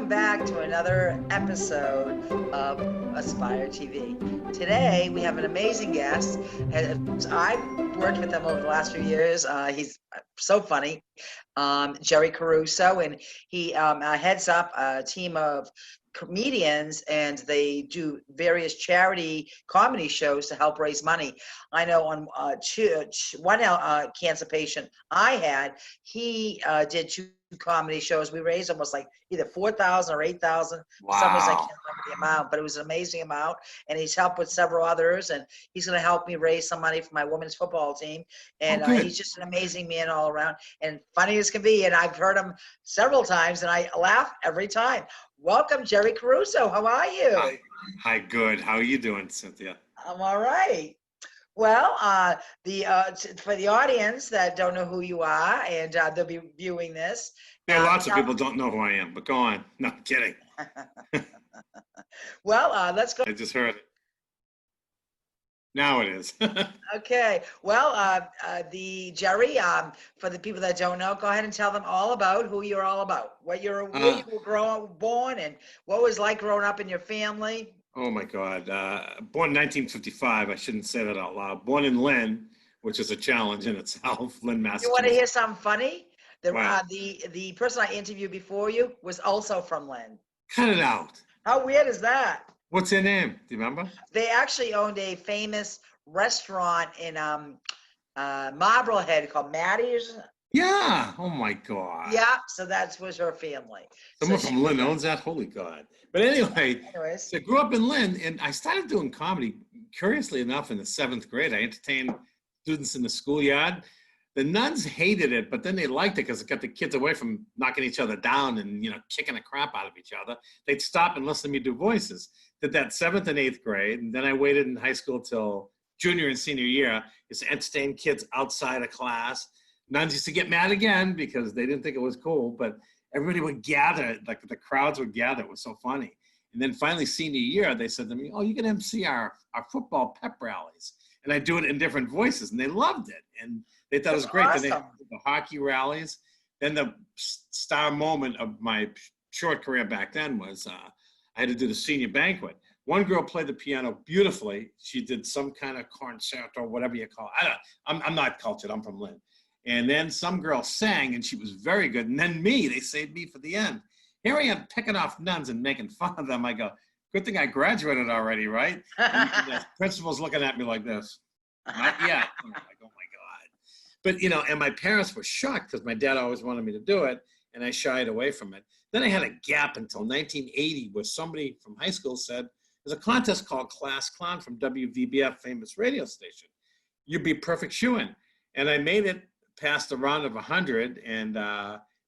welcome back to another episode of Aspire TV. Today we have an amazing guest. I've worked with him over the last few years. He's so funny, Jerry Caruso, and he heads up a team of comedians, and they do various charity comedy shows to help raise money. I know on one cancer patient I had, he did two comedy shows. We raised almost like either 4,000 or 8,000. Wow. For some reason I can't remember the amount, but it was an amazing amount. And he's helped with several others, and he's going to help me raise some money for my women's football team. And he's just an amazing man all around, and funny as can be. And I've heard him several times, and I laugh every time. Welcome, Jerry Caruso. How are you? Hi, good. How are you doing, Cynthia? I'm all right. Well, for the audience that don't know who you are, and they'll be viewing this. There are lots of people don't know who I am, but go on. No, I'm kidding. Well, let's go. I just heard it. Now it is. Okay. Well, the Jerry, for the people that don't know, go ahead and tell them all about who you're all about, where you were born, and what it was like growing up in your family. Oh my God. Born in 1955. I shouldn't say that out loud. Born in Lynn, which is a challenge in itself. Lynn, Massachusetts. You want to hear something funny? Wow. The person I interviewed before you was also from Lynn. Cut it out. How weird is that? What's their name? Do you remember? They actually owned a famous restaurant in Marblehead called Maddie's. Yeah. Oh my God. Yeah. So that was her family. Someone from Lynn owns that? Holy God. But anyway, anyways. So I grew up in Lynn, and I started doing comedy, curiously enough, in the 7th grade. I entertained students in the schoolyard. The nuns hated it, but then they liked it because it got the kids away from knocking each other down and, kicking the crap out of each other. They'd stop and listen to me do voices. Did that 7th and 8th grade, and then I waited in high school till junior and senior year. Used to entertain kids outside of class. Nuns used to get mad again because they didn't think it was cool, but everybody would gather, like the crowds would gather. It was so funny. And then finally senior year, they said to me, oh, you can MC our football pep rallies. And I do it in different voices, and they loved it. And they thought it was great. Awesome. Then they did the hockey rallies. Then the star moment of my short career back then was I had to do the senior banquet. One girl played the piano beautifully. She did some kind of concerto, whatever you call it. I'm not cultured. I'm from Lynn. And then some girl sang, and she was very good. And then they saved me for the end. Here I am picking off nuns and making fun of them. I go, good thing I graduated already, right? And the principal's looking at me like this. Not yet. I'm like, oh my God. But, and my parents were shocked because my dad always wanted me to do it, and I shied away from it. Then I had a gap until 1980 where somebody from high school said, there's a contest called Class Clown from WVBF, famous radio station. You'd be a perfect shoo-in. And I made it past the round of 100 and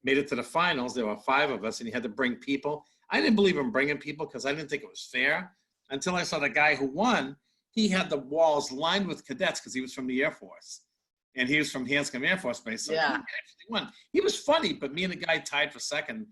made it to the finals. There were 5 of us, and you had to bring people. I didn't believe in bringing people because I didn't think it was fair until I saw the guy who won. He had the walls lined with cadets because he was from the Air Force. And he was from Hanscom Air Force Base. So yeah. He actually won. He was funny, but me and the guy tied for second.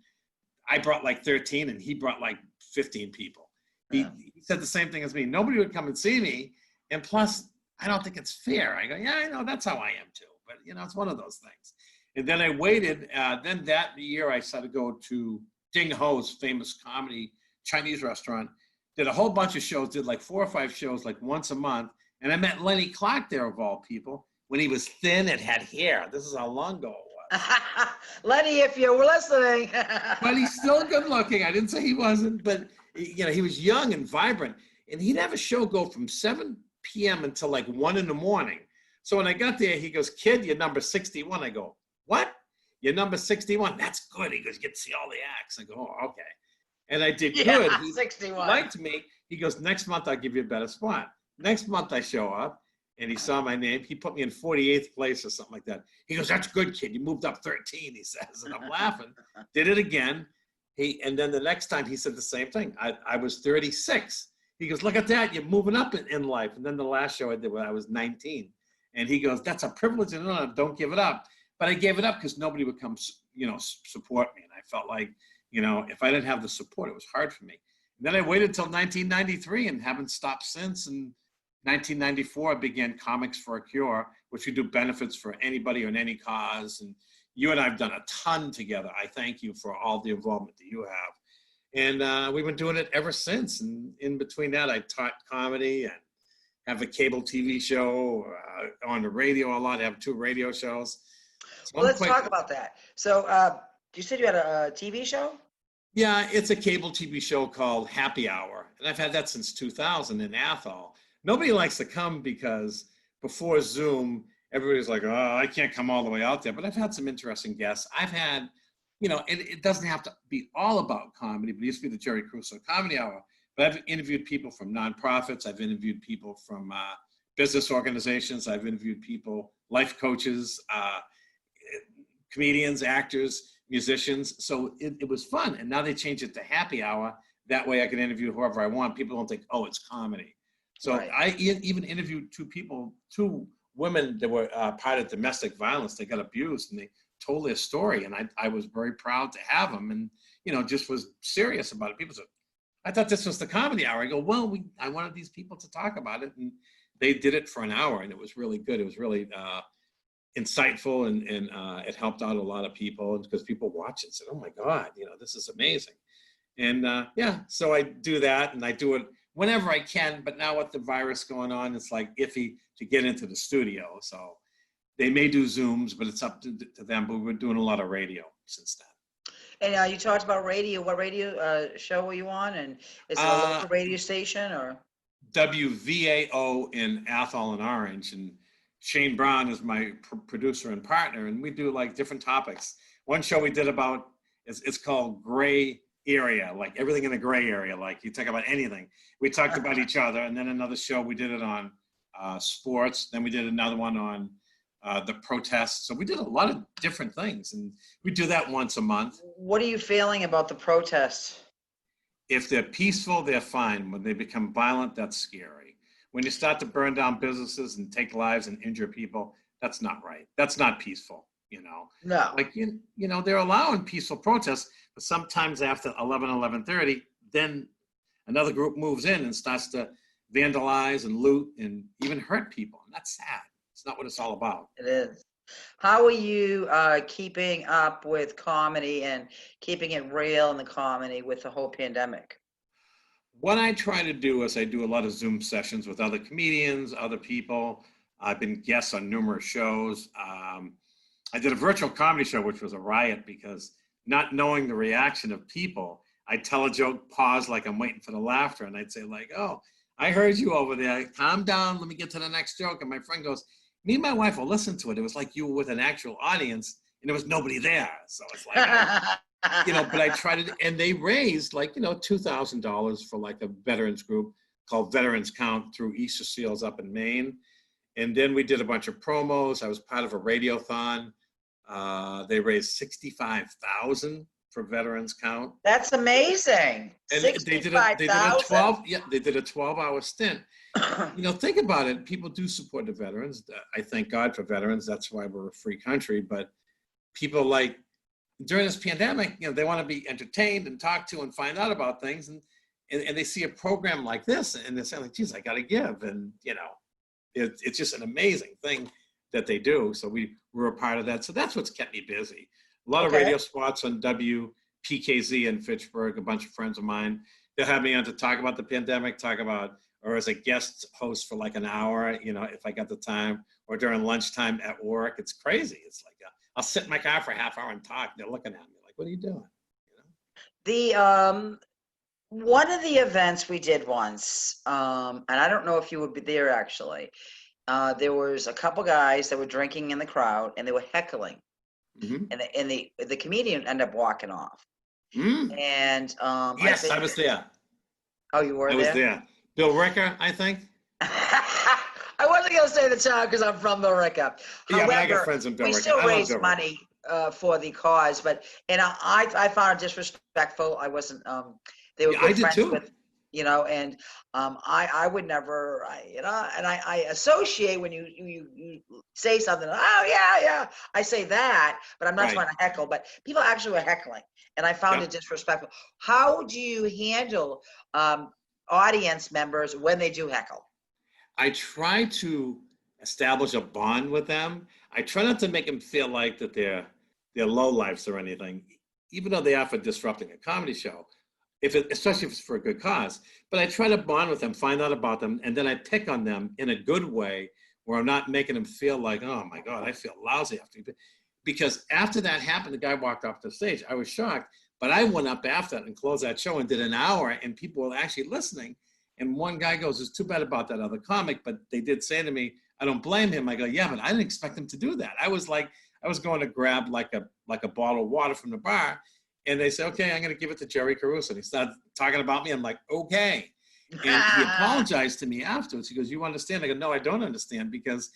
I brought like 13, and he brought like 15 people. He said the same thing as me. Nobody would come and see me. And plus, I don't think it's fair. I go, yeah, I know. That's how I am too. But, it's one of those things. And then I waited. Then that year, I started to go to Ding Ho's famous comedy Chinese restaurant. Did a whole bunch of shows. Did like 4 or 5 shows like once a month. And I met Lenny Clark there, of all people. When he was thin and had hair. This is how long ago it was. Lenny, if you were listening. But he's still good looking. I didn't say he wasn't, but he was young and vibrant. And he'd have a show go from 7 p.m. until like 1 in the morning. So when I got there, he goes, kid, you're number 61. I go, what? You're number 61. That's good. He goes, you get to see all the acts. I go, oh, okay. And I did good. He 61. Liked me. He goes, next month, I'll give you a better spot. Next month, I show up. And he saw my name. He put me in 48th place or something like that. He goes, that's good, kid. You moved up 13, he says. And I'm laughing. Did it again. And then the next time he said the same thing. I was 36. He goes, look at that. You're moving up in life. And then the last show I did when I was 19. And he goes, that's a privilege. And no, don't give it up. But I gave it up because nobody would come, support me. And I felt like, if I didn't have the support, it was hard for me. And then I waited till 1993 and haven't stopped since. And 1994, I began Comics for a Cure, which we do benefits for anybody on any cause. And you and I have done a ton together. I thank you for all the involvement that you have. And we've been doing it ever since. And in between that, I taught comedy and have a cable TV show, on the radio a lot. I have 2 radio shows. So Well, I'm let's quite, talk about that. So, you said you had a TV show? yeah, it's a cable TV show called Happy Hour. And I've had that since 2000 in Athol. Nobody likes to come because before Zoom, everybody's like, oh, I can't come all the way out there. But I've had some interesting guests. I've had, it doesn't have to be all about comedy, but it used to be the Jerry Caruso Comedy Hour. But I've interviewed people from nonprofits. I've interviewed people from business organizations. I've interviewed people, life coaches, comedians, actors, musicians. So it was fun. And now they changed it to Happy Hour. That way I can interview whoever I want. People don't think, oh, it's comedy. So Right. I even interviewed 2 women that were part of domestic violence. They got abused and they told their story. And I was very proud to have them and, just was serious about it. People said, I thought this was the Comedy Hour. I go, well, I wanted these people to talk about it. And they did it for an hour and it was really good. It was really insightful and it helped out a lot of people because people watched it and said, oh my God, this is amazing. And so I do that and I do it whenever I can, but now with the virus going on, it's like iffy to get into the studio. So they may do Zooms, but it's up to them, but we're doing a lot of radio since then. And you talked about radio. What radio show were you on? And is it a local radio station or? WVAO in Athol and Orange. And Shane Brown is my producer and partner. And we do like different topics. One show we did about, it's called Gray Area, like everything in the gray area. Like you talk about anything. We talked about each other. And then another show, we did it on sports. Then we did another one on the protests. So we did a lot of different things. And we do that once a month. What are you feeling about the protests? If they're peaceful, they're fine. When they become violent, that's scary. When you start to burn down businesses and take lives and injure people, that's not right. That's not peaceful, No. Like, they're allowing peaceful protests, but sometimes after 11:30, then another group moves in and starts to vandalize and loot and even hurt people. And that's sad. It's not what it's all about. It is. How are you keeping up with comedy and keeping it real in the comedy with the whole pandemic? What I try to do is I do a lot of Zoom sessions with other comedians, other people. I've been guests on numerous shows. I did a virtual comedy show, which was a riot because not knowing the reaction of people, I'd tell a joke, pause like I'm waiting for the laughter. And I'd say like, oh, I heard you over there. Calm down. Let me get to the next joke. And my friend goes, me and my wife will listen to it. It was like you were with an actual audience and there was nobody there. So it's like, but I tried to, and they raised like, $2,000 for like a veterans group called Veterans Count through Easter Seals up in Maine. And then we did a bunch of promos. I was part of a radiothon. They raised $65,000 for Veterans Count. That's amazing. And they did a 12-hour stint. Think about it. People do support the veterans. I thank God for veterans. That's why we're a free country. But people like during this pandemic, they want to be entertained and talked to and find out about things. And they see a program like this and they're saying like, geez, I got to give. And, it's just an amazing thing that they do. So we were a part of that. So that's what's kept me busy. A lot of radio spots on WPKZ in Fitchburg, a bunch of friends of mine. They'll have me on to talk about the pandemic, or as a guest host for like an hour, if I got the time, or during lunchtime at work. It's crazy. It's like, I'll sit in my car for a half hour and talk. They're looking at me like, what are you doing? The one of the events we did once, and I don't know if you would be there actually, there was a couple guys that were drinking in the crowd and they were heckling. Mm-hmm. And the comedian ended up walking off. Mm. And yes, I was there. Oh, you were there? I was there. Bill Ricker, I think. I wasn't going to say the town because I'm from Bill Ricker. Yeah, However, but I got friends in Bill we Ricker. still raised money for the cause, and I found it disrespectful. I wasn't. They were good friends with, and I would never, and I associate when you say something. Oh yeah, I say that, but I'm not trying to heckle. But people actually were heckling, and I found it disrespectful. How do you handle audience members when they do heckle? I try to establish a bond with them. I try not to make them feel like that they're lowlifes or anything, even though they are for disrupting a comedy show. especially if it's for a good cause. But I try to bond with them, find out about them, and then I pick on them in a good way, where I'm not making them feel like, oh my God, I feel lousy after. Because after that happened, the guy walked off the stage. I was shocked, but I went up after that and closed that show and did an hour, and people were actually listening. And one guy goes, "It's too bad about that other comic, but they did say to me, I don't blame him." I go, "Yeah, but I didn't expect him to do that. I was going to grab like a bottle of water from the bar." And they said, "Okay, I'm going to give it to Jerry Caruso." And he started talking about me. I'm like, "Okay." And he apologized to me afterwards. He goes, "You understand?" I go, "No, I don't understand, because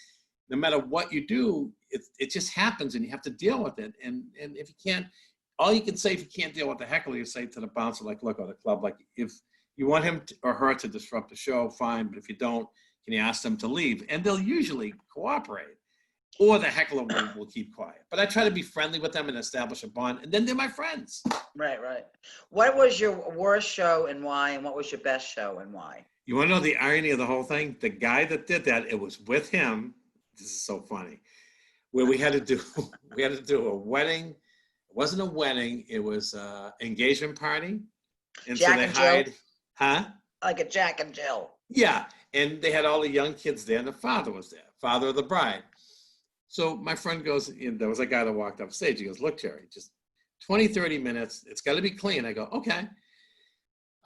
no matter what you do, it just happens, and you have to deal with it. And if you can't, all you can say, if you can't deal with the heckler, you say to the bouncer, like, look, or the club, like, if you want him or her to disrupt the show, fine. But if you don't, can you ask them to leave?" And they'll usually cooperate, or the heckler will keep quiet. But I try to be friendly with them and establish a bond, and then they're my friends. Right. What was your worst show and why? And what was your best show and why? You want to know the irony of the whole thing? The guy that did that, it was with him. This is so funny. Where we had to do a wedding. It wasn't a wedding. It was an engagement party. And Jack so they and hired, Jill? huh? Like a Jack and Jill. Yeah. And they had all the young kids there, and the father was there, father of the bride. So my friend goes, there was a guy that walked up stage. He goes, "Look, Jerry, just 20, 30 minutes. It's got to be clean." I go, "Okay."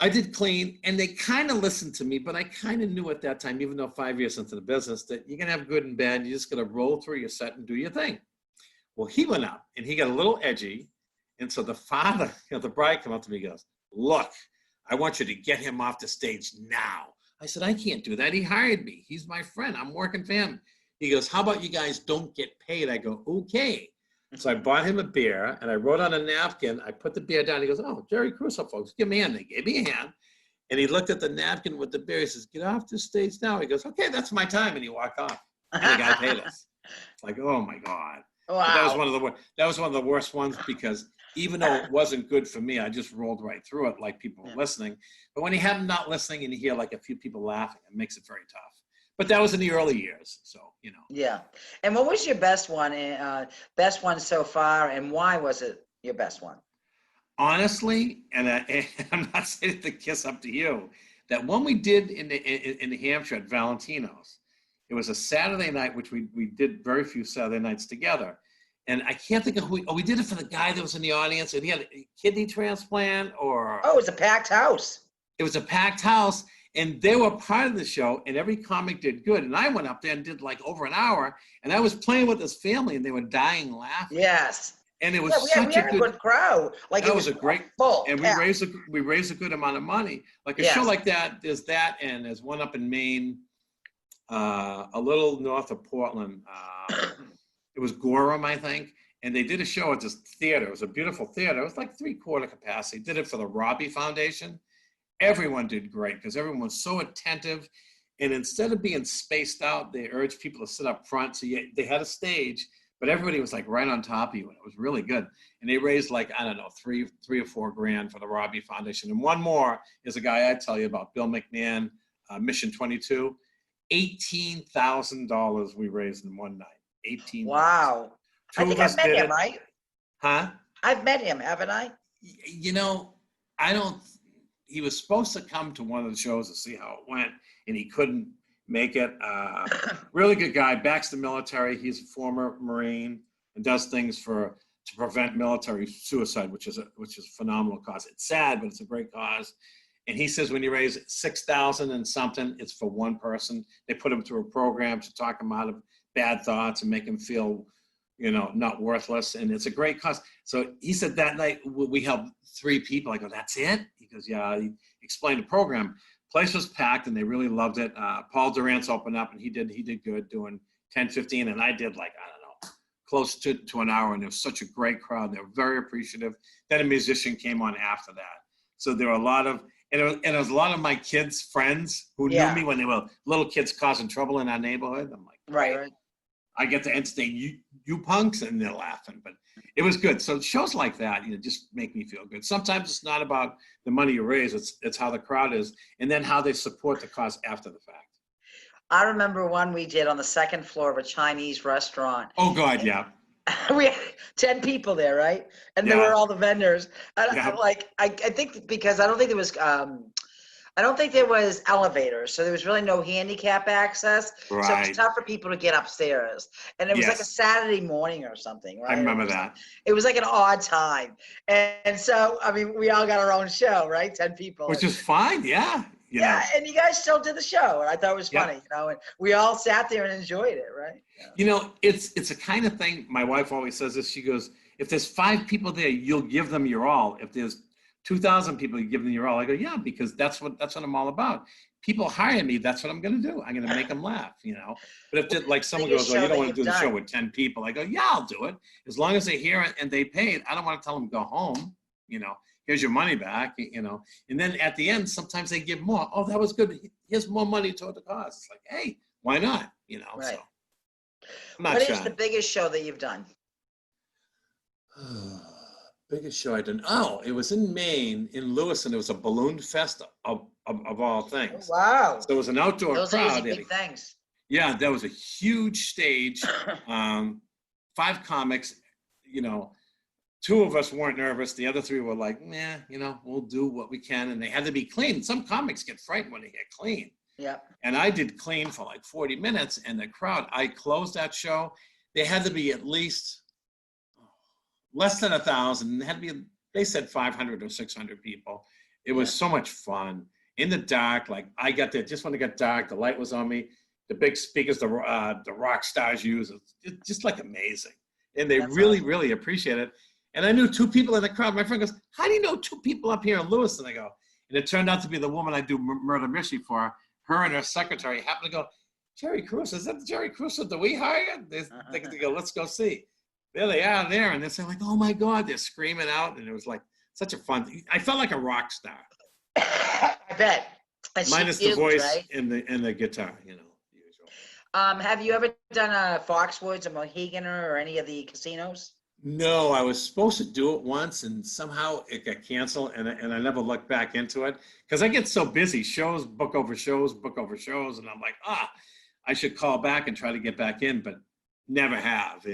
I did clean, and they kind of listened to me, but I kind of knew at that time, even though 5 years into the business, that you're going to have good and bad. You just got to roll through your set and do your thing. Well, he went up, and he got a little edgy. And so the father of the bride came up to me and goes, "Look, I want you to get him off the stage now." I said, "I can't do that. He hired me. He's my friend. I'm working for him." He goes, "How about you guys don't get paid?" I go, "Okay." So I bought him a beer, and I wrote on a napkin. I put the beer down. He goes, "Oh, Jerry Caruso, folks, give me a hand." They gave me a hand. And he looked at the napkin with the beer. He says, "Get off the stage now." He goes, "Okay, that's my time." And he walked off. And the guy paid us. It's like, oh my God. Wow. But that was one of the worst ones, because even though it wasn't good for me, I just rolled right through it like people were listening. But when you have them not listening and you hear like a few people laughing, it makes it very tough. But that was in the early years, so, Yeah. And what was your best one so far, and why was it your best one? Honestly, and I'm not saying to kiss up to you, that one we did in New Hampshire at Valentino's, it was a Saturday night, which we did very few Saturday nights together. And I can't think of who, we did it for the guy that was in the audience, and he had a kidney transplant, or... Oh, it's a packed house. It was a packed house, and they were part of the show, and every comic did good. And I went up there and did like over an hour, and I was playing with this family, and they were dying laughing. Yes. And it was we had a good crowd. Like, that it was a great full. And yeah. we raised a good amount of money. Like a show like that, there's that, and there's one up in Maine, a little north of Portland. It was Gorham, I think. And they did a show at this theater. It was a beautiful theater. It was like 3/4 capacity. Did it for the Robbie Foundation. Everyone did great, because everyone was so attentive. And instead of being spaced out, they urged people to sit up front. So they had a stage, but everybody was like right on top of you. And it was really good. And they raised like, I don't know, three or four grand for the Robbie Foundation. And one more is a guy I tell you about, Bill McMahon, Mission 22. $18,000 we raised in one night. 18. Wow. I think I've met him, right? Huh? I've met him, haven't I? I don't. He was supposed to come to one of the shows to see how it went, and he couldn't make it. Really good guy, backs the military. He's a former Marine and does things to prevent military suicide, which is a phenomenal cause. It's sad, but it's a great cause. And he says when you raise $6,000 and something, it's for one person. They put him through a program to talk him out of bad thoughts and make him feel, not worthless. And it's a great cause. So he said that night we helped 3 people. I go, "That's it?" He goes, "Yeah." He explained the program. Place was packed, and they really loved it. Paul Durant's opened up, and he did good, doing 10, 15, and I did like, I don't know, close to an hour. And it was such a great crowd. They were very appreciative. Then a musician came on after that. So there were a lot of, and it was a lot of my kids' friends who knew me when they were little kids causing trouble in our neighborhood. I'm like, right. I get to entertain you punks, and they're laughing. But it was good. So shows like that, just make me feel good. Sometimes it's not about the money you raise. It's how the crowd is, and then how they support the cause after the fact. I remember one we did on the second floor of a Chinese restaurant. Oh God, yeah. We had 10 people there, right? And there Yeah. were all the vendors. Yeah. I think because I don't think there was elevators, so there was really no handicap access. So it was Right. tough for people to get upstairs. And it was like a Yes. Saturday morning or something, I right? remember that. It was like an odd time. And so, I mean, we all got our own show, right? 10 people. Which is fine. Yeah. Yeah, and you guys still did the show, and I thought it was funny, Yep. and we all sat there and enjoyed it, right? Yeah. It's a kind of thing. My wife always says this. She goes, if there's 5 people there, you'll give them your all. If there's 2,000 people, you give them your all. I go, yeah, because that's what I'm all about. People hire me. That's what I'm going to do. I'm going to make them laugh. But if like someone goes, well, you don't want to do the show with 10 people. I go, yeah, I'll do it. As long as they hear it and they pay it. I don't want to tell them go home, here's your money back, and then at the end, sometimes they give more. Oh, that was good. Here's more money toward the cause. It's like, hey, why not? Right. So I'm not What shy. is the biggest show that you've done? Biggest show I done. Oh, it was in Maine, in Lewiston. It was a balloon fest of all things. Oh, wow. So it was an outdoor Those are crowd. usually big things. Yeah, that was a huge stage. 5 comics, 2 of us weren't nervous. The other 3 were like, nah, we'll do what we can. And they had to be clean. Some comics get frightened when they get clean. Yeah. And I did clean for like 40 minutes. And the crowd, I closed that show. They had to be at least less than 1,000. They said 500 or 600 people. It was so much fun. In the dark, like I got there just when it got dark, the light was on me. The big speakers, the rock stars use, it's just like amazing. And they really, really appreciate it. And I knew 2 people in the crowd. My friend goes, how do you know 2 people up here in Lewiston? I go, and it turned out to be the woman I do Murder Mystery for. Her and her secretary happened to go, Jerry Caruso, is that the Jerry Caruso that we hired? They go, let's go see. There they are there. And they're saying like, oh my God, they're screaming out. And it was like such a fun thing. I felt like a rock star. I bet. Minus the voice, right? and the guitar, usual. Have you ever done a Foxwoods, a Mohegan, or any of the casinos? No, I was supposed to do it once, and somehow it got canceled, and I never looked back into it because I get so busy. Shows, book over shows, and I'm like, I should call back and try to get back in, but never have.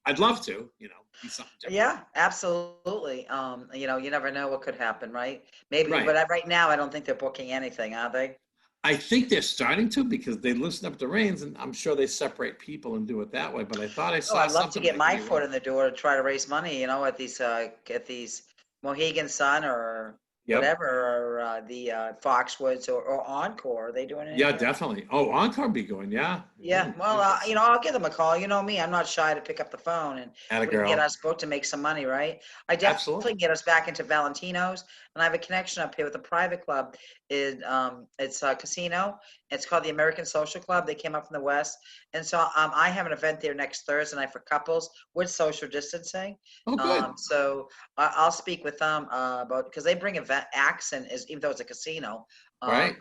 I'd love to, be something different. Yeah, absolutely. You never know what could happen, right? Maybe, right. But right now, I don't think they're booking anything, are they? I think they're starting to because they loosen up the reins, and I'm sure they separate people and do it that way. But I thought I saw I'd love something to get my foot in the door to try to raise money, at these Mohegan Sun or whatever, or the Foxwoods or Encore. Are they doing it? Yeah, definitely. Oh, Encore be going. Yeah. Yeah. Well, I'll give them a call. You know me, I'm not shy to pick up the phone and get us booked to make some money, right? I definitely can get us back into Valentino's, and I have a connection up here with a private club. It's a casino. It's called the American Social Club. They came up from the West, and so I have an event there next Thursday night for couples with social distancing. Oh, good. So I'll speak with them about because they bring event acts in, even though it's a casino. Right.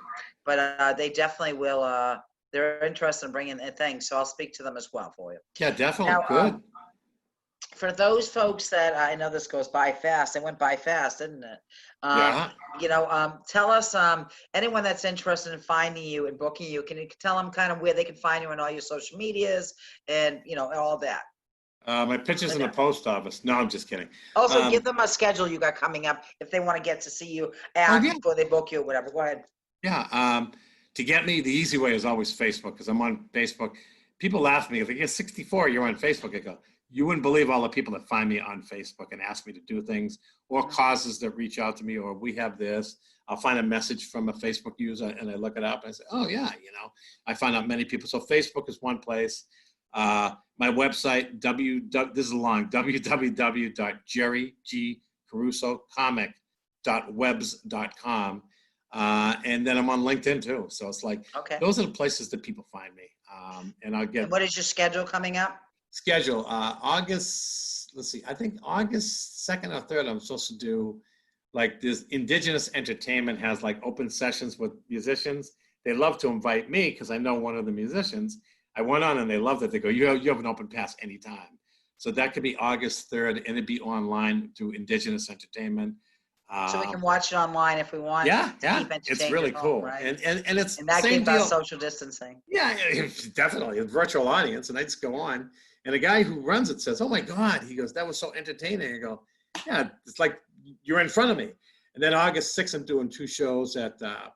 But they definitely will. They're interested in bringing in things, so I'll speak to them as well for you. Yeah, definitely. Now, good. For those folks that I know this goes by fast, it went by fast, didn't it? Tell us, anyone that's interested in finding you and booking you, can you tell them kind of where they can find you on all your social medias and, all that? My picture's in the post office. No, I'm just kidding. Also, give them a schedule you got coming up if they want to get to see you before they book you or whatever. Go ahead. Yeah. To get me, the easy way is always Facebook because I'm on Facebook. People laugh at me. If I get 64, you're on Facebook. I go, you wouldn't believe all the people that find me on Facebook and ask me to do things or causes that reach out to me or we have this. I'll find a message from a Facebook user and I look it up and I say, oh yeah, I find out many people. So Facebook is one place. My website, this is long, www.jerrycarusocomic.webs.com. And then I'm on LinkedIn too. So it's like, those are the places that people find me. And I'll get. And what is your schedule coming up? Schedule, August, let's see, I think August 2nd or 3rd, I'm supposed to do like this Indigenous Entertainment has like open sessions with musicians. They love to invite me because I know one of the musicians. I went on and they loved it. They go, you have an open pass anytime. So that could be August 3rd and it'd be online through Indigenous Entertainment. So we can watch it online if we want. Yeah, it's really cool, right? and it's and that same keeps our deal. social distancing. Yeah, definitely, it's a virtual audience, and I just go on, And the guy who runs it says, "Oh my God," he goes, "that was so entertaining." I go, "Yeah, it's like you're in front of me." And then August 6th, I'm doing 2 shows at a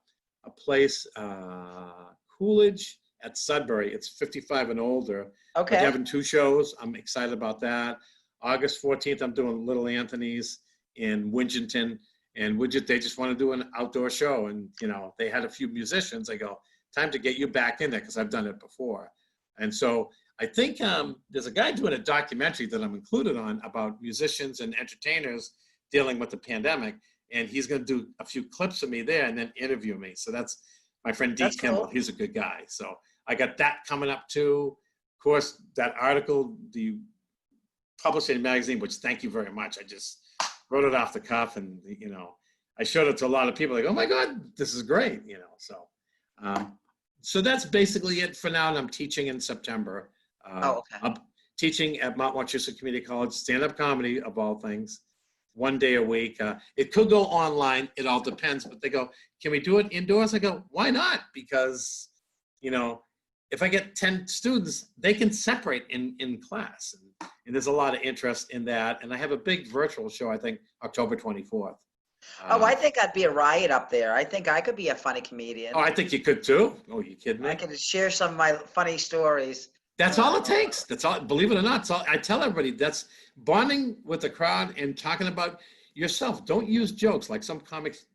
place, Coolidge at Sudbury. It's 55 and older. We're Okay. having 2 shows. I'm excited about that. August 14th, I'm doing Little Anthony's in Wingenton. And they just want to do an outdoor show. And, they had a few musicians. I go, time to get you back in there because I've done it before. And so I think there's a guy doing a documentary that I'm included on about musicians and entertainers dealing with the pandemic. And he's going to do a few clips of me there and then interview me. So that's my friend D. Kimball. Cool. He's a good guy. So I got that coming up too. Of course, that article, the published in a magazine, which thank you very much. I just wrote it off the cuff and, I showed it to a lot of people like, oh my God, this is great. So that's basically it for now. And I'm teaching in September. Okay. I'm teaching at Mount Wachusett Community College, stand-up comedy of all things, 1 day a week. It could go online. It all depends. But they go, can we do it indoors? I go, why not? Because, if I get 10 students, they can separate in class. And there's a lot of interest in that. And I have a big virtual show, I think, October 24th. I think I'd be a riot up there. I think I could be a funny comedian. Oh, I think you could too. Oh, you kidding me? I could share some of my funny stories. That's all it takes. That's all. Believe it or not, I tell everybody that's bonding with the crowd and talking about yourself. Don't use jokes like some comics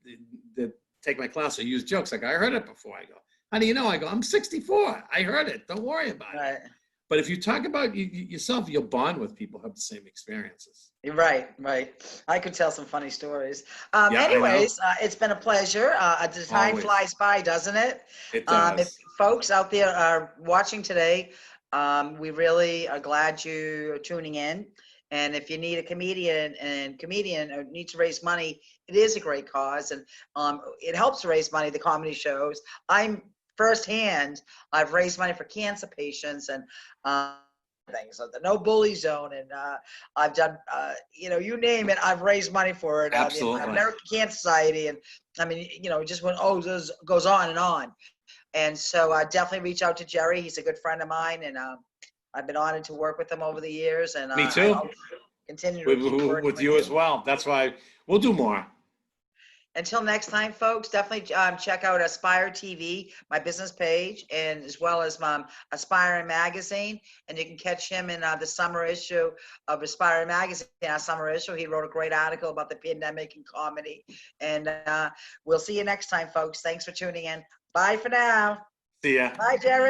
that take my class or use jokes. Like I heard it before. I go, how do you know? I go, I'm 64. I heard it. Don't worry about it. But if you talk about yourself, you'll bond with people who have the same experiences. Right. I could tell some funny stories. Anyways, it's been a pleasure. The time flies by, doesn't it? It does. If folks out there are watching today, we really are glad you're tuning in. And if you need a comedian or need to raise money, it is a great cause. And it helps to raise money, the comedy shows. Firsthand, I've raised money for cancer patients and things like the No Bully Zone, and I've done, you name it, I've raised money for it. Absolutely. The American Cancer Society, and I mean, just when this goes on and on. And so I definitely reach out to Jerry. He's a good friend of mine, and I've been honored to work with him over the years. And me too. I'll continue to keep working with you as well. That's why we'll do more. Until next time, folks, definitely check out AspireTV, my business page, and as well as Aspire Magazine. And you can catch him in the summer issue of Aspire Magazine. Our summer issue, he wrote a great article about the pandemic and comedy. And we'll see you next time, folks. Thanks for tuning in. Bye for now. See ya. Bye, Jerry.